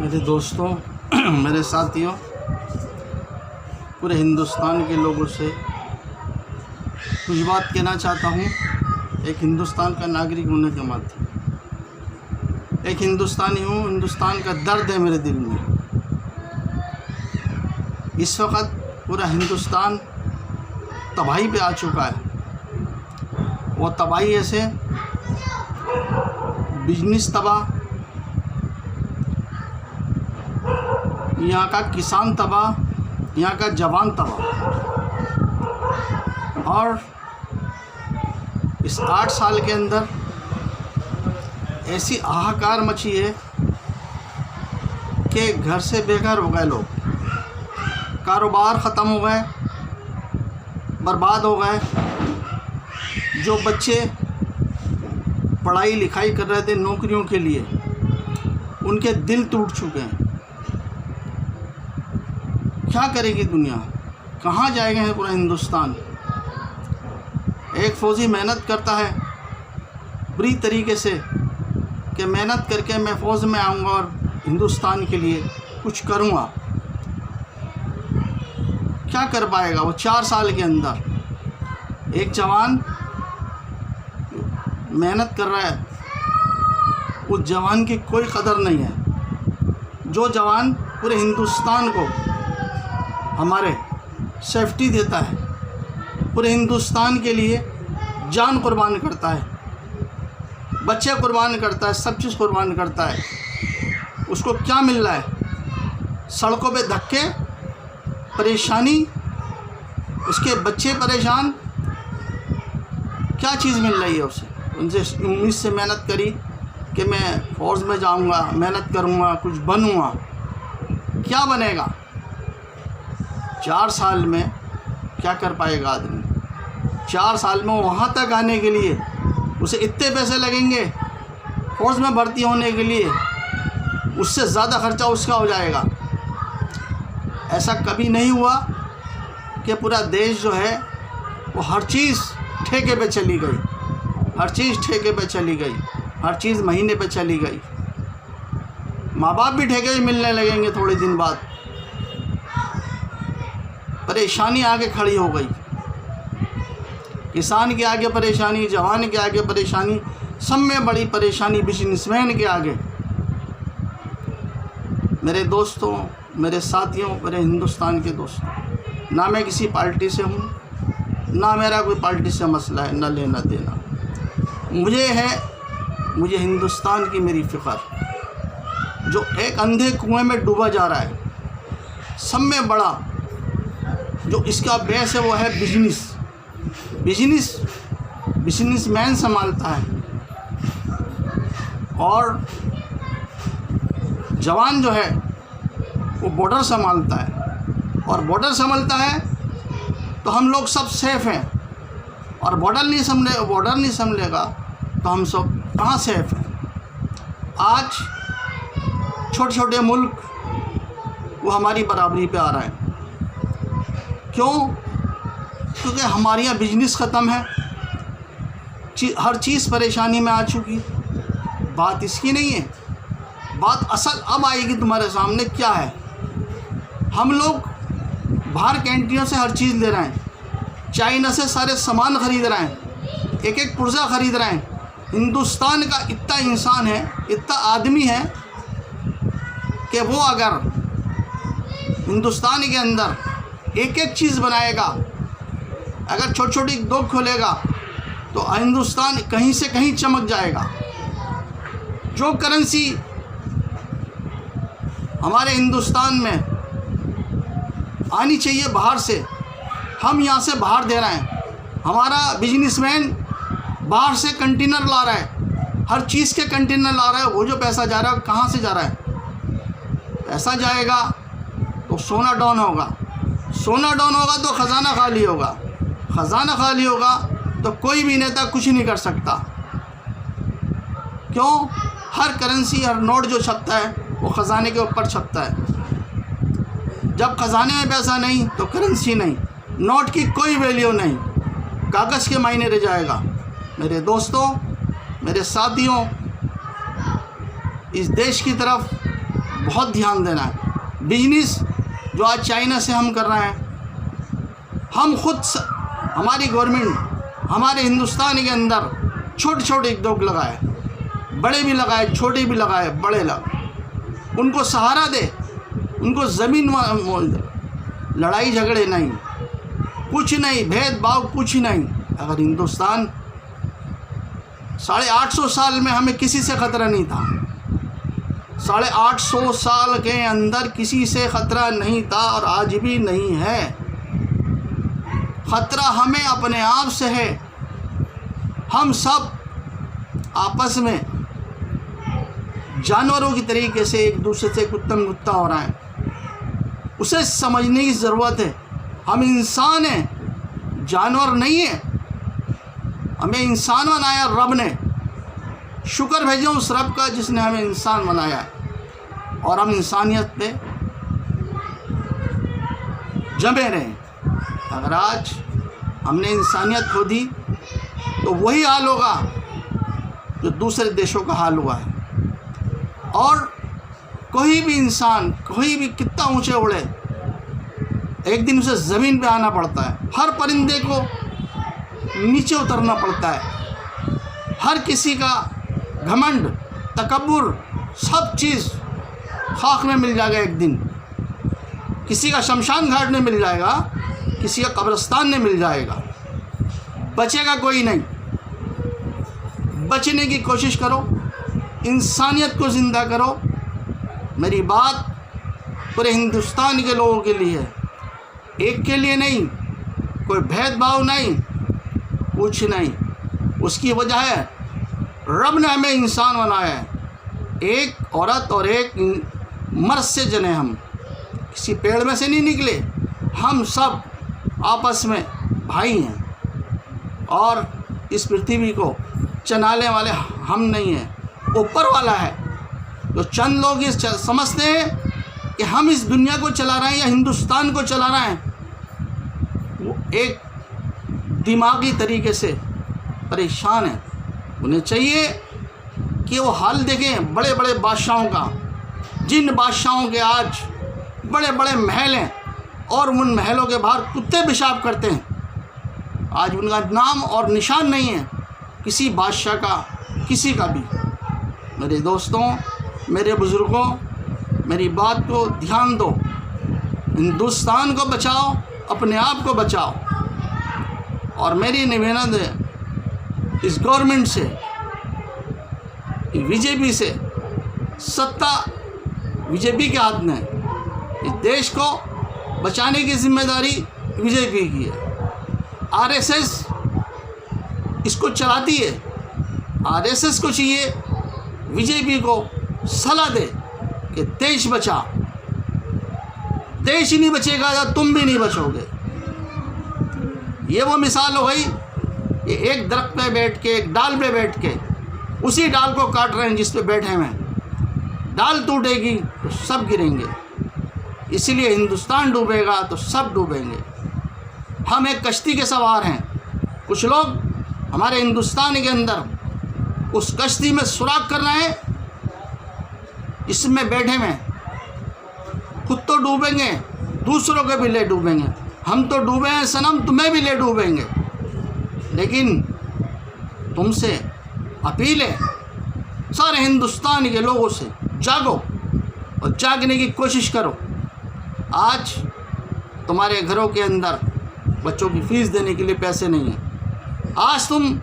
मेरे दोस्तों, मेरे साथियों, पूरे हिंदुस्तान के लोगों से कुछ बात कहना चाहता हूँ। एक हिंदुस्तान का नागरिक होने के नाते एक हिंदुस्तानी हूँ। हिंदुस्तान का दर्द है मेरे दिल में। इस वक्त पूरा हिंदुस्तान तबाही पे आ चुका है। वो तबाही ऐसे बिजनेस तबाह, यहाँ का किसान तबाह, यहाँ का जवान तबाह। और इस 8 साल के अंदर ऐसी हाहाकार मची है कि घर से बेघर हो गए लोग, कारोबार ख़त्म हो गए, बर्बाद हो गए। जो बच्चे पढ़ाई लिखाई कर रहे थे नौकरियों के लिए, उनके दिल टूट चुके हैं। क्या करेगी दुनिया? कहाँ जाएगा है पूरा हिंदुस्तान? एक फ़ौजी मेहनत करता है बुरी तरीके से कि मेहनत करके मैं फ़ौज में आऊँगा और हिंदुस्तान के लिए कुछ करूँगा। क्या कर पाएगा वो 4 साल के अंदर? एक जवान मेहनत कर रहा है, उस जवान की कोई कदर नहीं है। जो जवान पूरे हिंदुस्तान को हमारे सेफ्टी देता है, पूरे हिंदुस्तान के लिए जान कुर्बान करता है, बच्चे कुर्बान करता है, सब चीज़ कुर्बान करता है, उसको क्या मिल रहा है? सड़कों पे धक्के, परेशानी, उसके बच्चे परेशान। क्या चीज़ मिल रही है उसे? उनसे उम्मीद से मेहनत करी कि मैं फ़ौज में जाऊंगा, मेहनत करूंगा, कुछ बनूंगा। क्या बनेगा? 4 साल में क्या कर पाएगा आदमी? 4 साल में वहाँ तक आने के लिए उसे इतने पैसे लगेंगे, फ़ौज में भर्ती होने के लिए उससे ज़्यादा खर्चा उसका हो जाएगा। ऐसा कभी नहीं हुआ कि पूरा देश जो है वो हर चीज़ ठेके पे चली गई, हर चीज़ ठेके पे चली गई, हर चीज़ महीने पे चली गई। माँ बाप भी ठेके मिलने लगेंगे थोड़े दिन बाद। परेशानी आगे खड़ी हो गई, किसान के आगे परेशानी, जवान के आगे परेशानी, सब में बड़ी परेशानी बिजनेसमैन के आगे। मेरे दोस्तों, मेरे साथियों, मेरे हिंदुस्तान के दोस्तों, ना मैं किसी पार्टी से हूँ, ना मेरा कोई पार्टी से मसला है, ना लेना देना। मुझे हिंदुस्तान की मेरी फ़िक्र, जो एक अंधे कुएं में डूबा जा रहा है। सब में बड़ा जो इसका बेस है वो है बिजनेसमैन संभालता है, और जवान जो है वो बॉर्डर संभालता है। और बॉर्डर संभालता है तो हम लोग सब सेफ़ हैं, और बॉर्डर नहीं संभलेगा तो हम सब कहाँ सेफ़ हैं? आज छोटे छोटे मुल्क वो हमारी बराबरी पे आ रहा है। क्यों? क्योंकि हमारे यहाँ बिजनेस ख़त्म है, हर चीज़ परेशानी में आ चुकी। बात इसकी नहीं है, बात असल अब आएगी तुम्हारे सामने। क्या है? हम लोग बाहर कैंटीनों से हर चीज़ ले रहे हैं, चाइना से सारे सामान ख़रीद रहे हैं, एक एक पुर्जा ख़रीद रहे हैं। हिंदुस्तान का इतना इंसान है, इतना आदमी है कि वो अगर हिंदुस्तान के अंदर एक एक चीज़ बनाएगा, अगर छोटी छोटी दुकान खोलेगा तो हिंदुस्तान कहीं से कहीं चमक जाएगा। जो करेंसी हमारे हिंदुस्तान में आनी चाहिए बाहर से, हम यहाँ से बाहर दे रहे हैं। हमारा बिजनेसमैन बाहर से कंटेनर ला रहा है, हर चीज़ के कंटेनर ला रहा है। वो जो पैसा जा रहा है कहाँ से जा रहा है? पैसा जाएगा तो सोना डाउन होगा, सोना डाउन होगा तो ख़जाना खाली होगा, ख़जाना खाली होगा तो कोई भी नेता कुछ नहीं कर सकता। क्यों? हर करेंसी, हर नोट जो छपता है वो ख़जाने के ऊपर छपता है। जब ख़जाने में पैसा नहीं तो करेंसी नहीं, नोट की कोई वैल्यू नहीं, कागज़ के मायने रह जाएगा। मेरे दोस्तों, मेरे साथियों, इस देश की तरफ बहुत ध्यान देना है। बिजनेस जो आज चाइना से हम कर रहे हैं, हम खुद हमारी गवर्नमेंट हमारे हिंदुस्तान के अंदर छोटे छोटे उद्योग लगाए, बड़े भी लगाए, छोटे भी लगाए, बड़े लगाए, उनको सहारा दे, उनको ज़मीन, लड़ाई झगड़े नहीं, कुछ नहीं, भेदभाव कुछ नहीं। अगर हिंदुस्तान 850 साल में हमें किसी से ख़तरा नहीं था, 850 साल के अंदर किसी से ख़तरा नहीं था और आज भी नहीं है। ख़तरा हमें अपने आप से है। हम सब आपस में जानवरों की तरीके से एक दूसरे से कुत्तम गुत्ता हो रहा है, उसे समझने की ज़रूरत है। हम इंसान हैं, जानवर नहीं है। हमें इंसान बनाया रब ने, शुक्र भेजो उस रब का जिसने हमें इंसान बनाया है और हम इंसानियत पे जमे रहें। अगर आज हमने इंसानियत खो दी तो वही हाल होगा जो दूसरे देशों का हाल हुआ है। और कोई भी इंसान, कोई भी कितना ऊंचे उड़े, एक दिन उसे ज़मीन पे आना पड़ता है। हर परिंदे को नीचे उतरना पड़ता है। हर किसी का घमंड, तकब्बुर, सब चीज़ खाक में मिल जाएगा एक दिन। किसी का शमशान घाट में मिल जाएगा, किसी का कब्रिस्तान में मिल जाएगा, बचेगा कोई नहीं। बचने की कोशिश करो, इंसानियत को ज़िंदा करो। मेरी बात पूरे हिंदुस्तान के लोगों के लिए है, एक के लिए नहीं। कोई भेदभाव नहीं, कुछ नहीं। उसकी वजह है रब ने हमें इंसान बनाया है। एक औरत और एक मर्द से जने, हम किसी पेड़ में से नहीं निकले। हम सब आपस में भाई हैं और इस पृथ्वी को चलाने वाले हम नहीं हैं, ऊपर वाला है। तो चंद लोग इस समझते हैं कि हम इस दुनिया को चला रहे हैं या हिंदुस्तान को चला रहे हैं, वो एक दिमागी तरीके से परेशान है। उन्हें चाहिए कि वो हाल देखें बड़े बड़े बादशाहों का, जिन बादशाहों के आज बड़े बड़े महल हैं और उन महलों के बाहर कुत्ते पेशाब करते हैं। आज उनका नाम और निशान नहीं है किसी बादशाह का, किसी का भी। मेरे दोस्तों, मेरे बुज़ुर्गों, मेरी बात को ध्यान दो। हिंदुस्तान को बचाओ, अपने आप को बचाओ। और मेरी निवेदन है इस गवर्नमेंट से, बीजेपी से, सत्ता बीजेपी के हाथ में है। इस देश को बचाने की जिम्मेदारी बीजेपी की है। आरएसएस इसको चलाती है। आरएसएस को चाहिए बीजेपी को सलाह दे कि देश बचा। देश ही नहीं बचेगा या तुम भी नहीं बचोगे। ये वो मिसाल हो गई कि एक दरख्त पे बैठ के, एक डाल पे बैठ के उसी डाल को काट रहे हैं जिस पे बैठे हुए हैं। डाल टूटेगी तो सब गिरेंगे। इसीलिए हिंदुस्तान डूबेगा तो सब डूबेंगे। हम एक कश्ती के सवार हैं। कुछ लोग हमारे हिंदुस्तान के अंदर उस कश्ती में सुराख कर रहे हैं, इसमें बैठे में खुद तो डूबेंगे, दूसरों के भी ले डूबेंगे। हम तो डूबे हैं सनम, तुम्हें भी ले डूबेंगे। लेकिन तुमसे अपील है सारे हिंदुस्तान के लोगों से, जागो और जागने की कोशिश करो। आज तुम्हारे घरों के अंदर बच्चों की फ़ीस देने के लिए पैसे नहीं हैं। आज तुम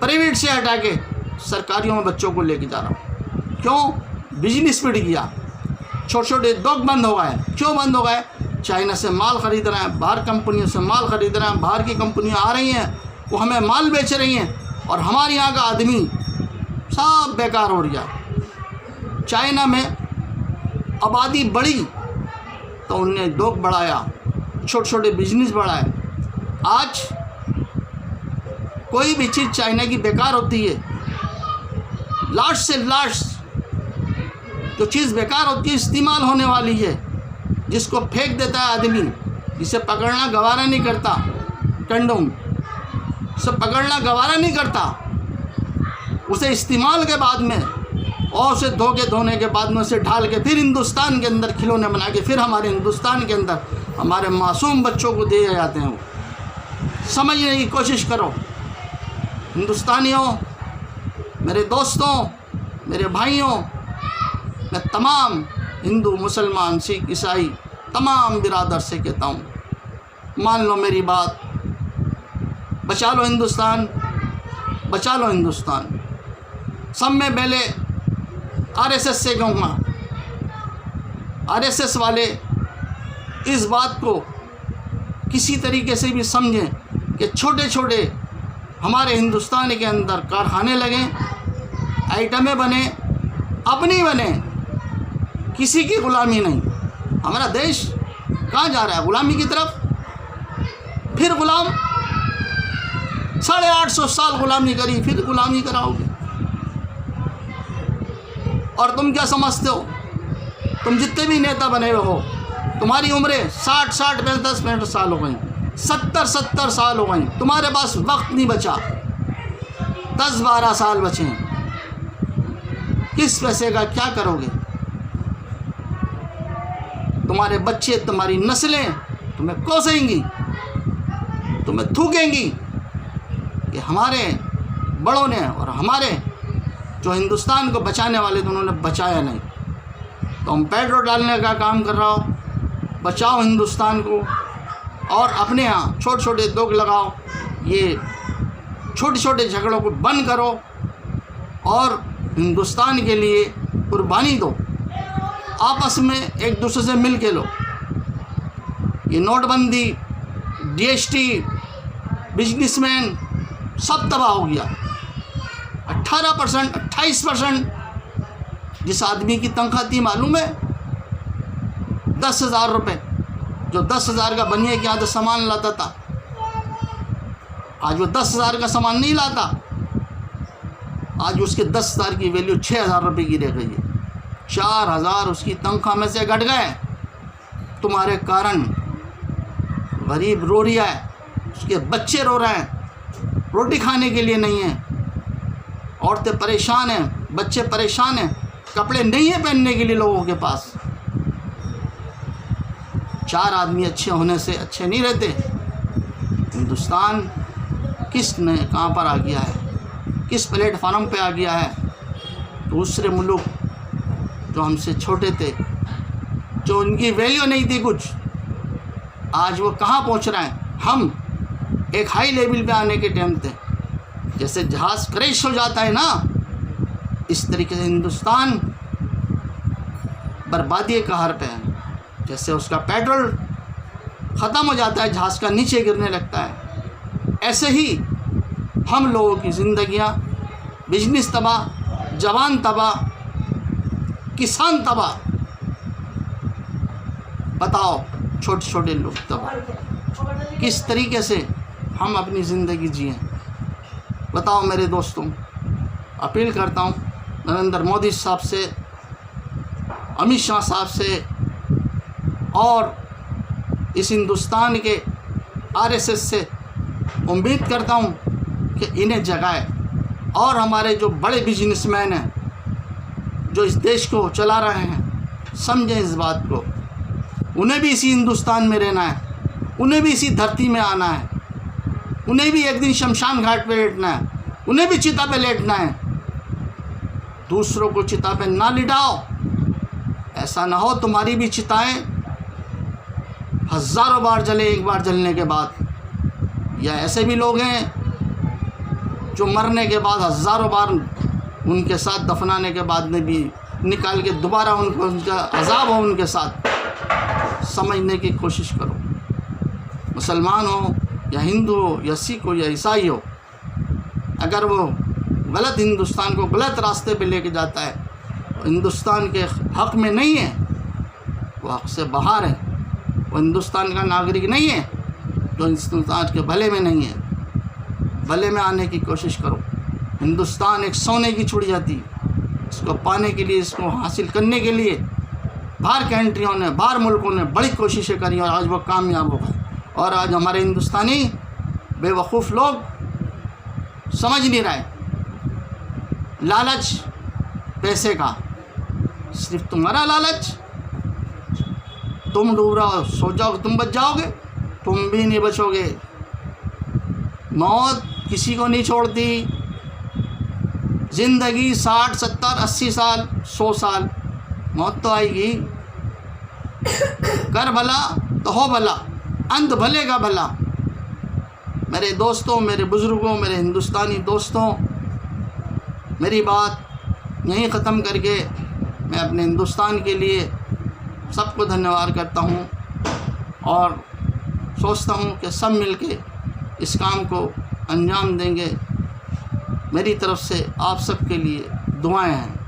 प्राइवेट से हटा के सरकारियों में बच्चों को लेके जा रहा हो। क्यों? बिजनेस पिट गया, छोटे छोटे उद्योग बंद हो गए। क्यों बंद हो गए? चाइना से माल ख़रीद रहे हैं, बाहर कंपनियों से माल ख़रीद रहे हैं, बाहर की कंपनियां आ रही हैं, वो हमें माल बेच रही हैं और हमारे यहाँ का आदमी सब बेकार हो रहा है। चाइना में आबादी बढ़ी तो उनने उद्योग बढ़ाया, छोटे छोटे बिजनेस बढ़ाए। आज कोई भी चीज़ चाइना की बेकार होती है। लास्ट से लास्ट जो चीज़ बेकार होती है, इस्तेमाल होने वाली है, जिसको फेंक देता है आदमी, जिसे पकड़ना गवारा नहीं करता, कंडोम से पकड़ना गवारा नहीं करता, उसे इस्तेमाल के बाद में और उसे धोने के बाद में उसे ढाल के फिर हिंदुस्तान के अंदर खिलौने बना के फिर हमारे हिंदुस्तान के अंदर हमारे मासूम बच्चों को दिए जाते हैं। वो समझने की कोशिश करो हिंदुस्तानियों, मेरे दोस्तों, मेरे भाइयों, मैं तमाम हिंदू, मुसलमान, सिख, ईसाई तमाम बिरादर से कहता हूँ, मान लो मेरी बात, बचा लो हिंदुस्तान, बचा लो हिंदुस्तान। सब में पहले आरएसएस से कहूँगा, आरएसएस वाले इस बात को किसी तरीके से भी समझें कि छोटे छोटे हमारे हिंदुस्तान के अंदर कारखाने लगें, आइटमें बने, अपनी बने, किसी की ग़ुलामी नहीं। हमारा देश कहाँ जा रहा है? ग़ुलामी की तरफ। फिर ग़ुलाम 850 साल ग़ुलामी करी, फिर ग़ुलामी कराओगे। और तुम क्या समझते हो? तुम जितने भी नेता बने हुए हो, तुम्हारी उम्रें 60 65 साल हो गई, 70 साल हो गई, तुम्हारे पास वक्त नहीं बचा, 10-12 साल बचे हैं। किस पैसे का क्या करोगे? तुम्हारे बच्चे, तुम्हारी नस्लें तुम्हें कोसेंगी, तुम्हें थूकेंगी कि हमारे बड़ों ने और हमारे जो हिंदुस्तान को बचाने वाले थे उन्होंने बचाया नहीं। तो हम पेट्रोल डालने का काम कर रहा हो, बचाओ हिंदुस्तान को और अपने यहाँ छोटे छोटे दोग लगाओ, ये छोटे छोटे झगड़ों को बंद करो और हिंदुस्तान के लिए कुर्बानी दो। आपस में एक दूसरे से मिल के लो। ये नोटबंदी, जीएसटी, बिजनेसमैन सब तबाह हो गया। 18%, 28% जिस आदमी की तनख्वाह थी मालूम है 10,000 रुपये, जो 10,000 का बनिए के यहाँ सामान लाता था, आज वो 10,000 का सामान नहीं लाता, आज उसके 10,000 की वैल्यू 6,000 रुपये की रह गई है। 4,000 उसकी तनख्वाह में से घट गए तुम्हारे कारण। गरीब रो रहा है, उसके बच्चे रो रहे हैं, रोटी खाने के लिए नहीं है, औरतें परेशान हैं, बच्चे परेशान हैं, कपड़े नहीं है पहनने के लिए लोगों के पास। 4 आदमी अच्छे होने से अच्छे नहीं रहते। हिंदुस्तान किस ने कहाँ पर आ गया है, किस प्लेटफार्म पे आ गया है। दूसरे मुल्क जो हमसे छोटे थे, जो उनकी वैल्यू नहीं थी कुछ, आज वो कहाँ पहुँच रहे हैं। हम एक हाई लेवल पे आने के टाइम थे, जैसे जहाज़ क्रैश हो जाता है ना, इस तरीके से हिंदुस्तान बर्बादी के कहार पे है। जैसे उसका पेट्रोल ख़त्म हो जाता है, जहाज़ का नीचे गिरने लगता है, ऐसे ही हम लोगों की ज़िंदगियाँ, बिजनेस तबाह, जवान तबाह, किसान तबाह। बताओ छोटे छोटे लोग तबाह। किस तरीके से हम अपनी ज़िंदगी जिएं? बताओ मेरे दोस्तों। अपील करता हूँ नरेंद्र मोदी साहब से, अमित शाह साहब से और इस हिंदुस्तान के आरएसएस से उम्मीद करता हूँ कि इन्हें जगाए और हमारे जो बड़े बिजनेसमैन हैं जो इस देश को चला रहे हैं, समझें इस बात को। उन्हें भी इसी हिंदुस्तान में रहना है, उन्हें भी इसी धरती में आना है, उन्हें भी एक दिन शमशान घाट पे लेटना है, उन्हें भी चिता पे लेटना है। दूसरों को चिता पे ना लिटाओ। ऐसा ना हो तुम्हारी भी चिताएं हज़ारों बार जले एक बार जलने के बाद। या ऐसे भी लोग हैं जो मरने के बाद हज़ारों बार उनके साथ दफनाने के बाद में भी निकाल के दोबारा उनको उनका अज़ाब हो उनके साथ। समझने की कोशिश करो। मुसलमान हो या हिंदू हो या सिख हो या ईसाई हो, अगर वो गलत हिंदुस्तान को गलत रास्ते पे लेके जाता है, हिंदुस्तान के हक़ में नहीं है, वो हक़ से बाहर है, वो हिंदुस्तान का नागरिक नहीं है, जो हिंदुस्तान के भले में नहीं है। भले में आने की कोशिश करो। हिंदुस्तान एक सोने की चिड़िया थी, इसको पाने के लिए, इसको हासिल करने के लिए बाहर कंट्रियों ने, बाहर मुल्कों ने बड़ी कोशिशें करी और आज वो कामयाब हो गए। और आज हमारे हिंदुस्तानी बेवकूफ़ लोग समझ नहीं रहे, लालच, पैसे का, सिर्फ तुम्हारा लालच। तुम डूब रहे हो, सोच जाओ तुम बच जाओगे, तुम भी नहीं बचोगे। मौत किसी को नहीं छोड़ती। ज़िंदगी 60, 70, 80 साल, 100 साल, मौत तो आएगी। कर भला तो हो भला, अंत भले का भला। मेरे दोस्तों, मेरे बुज़ुर्गों, मेरे हिंदुस्तानी दोस्तों, मेरी बात यहीं ख़त्म करके मैं अपने हिंदुस्तान के लिए सबको धन्यवाद करता हूँ और सोचता हूँ कि सब मिलके इस काम को अंजाम देंगे। मेरी तरफ़ से आप सबके लिए दुआएं हैं।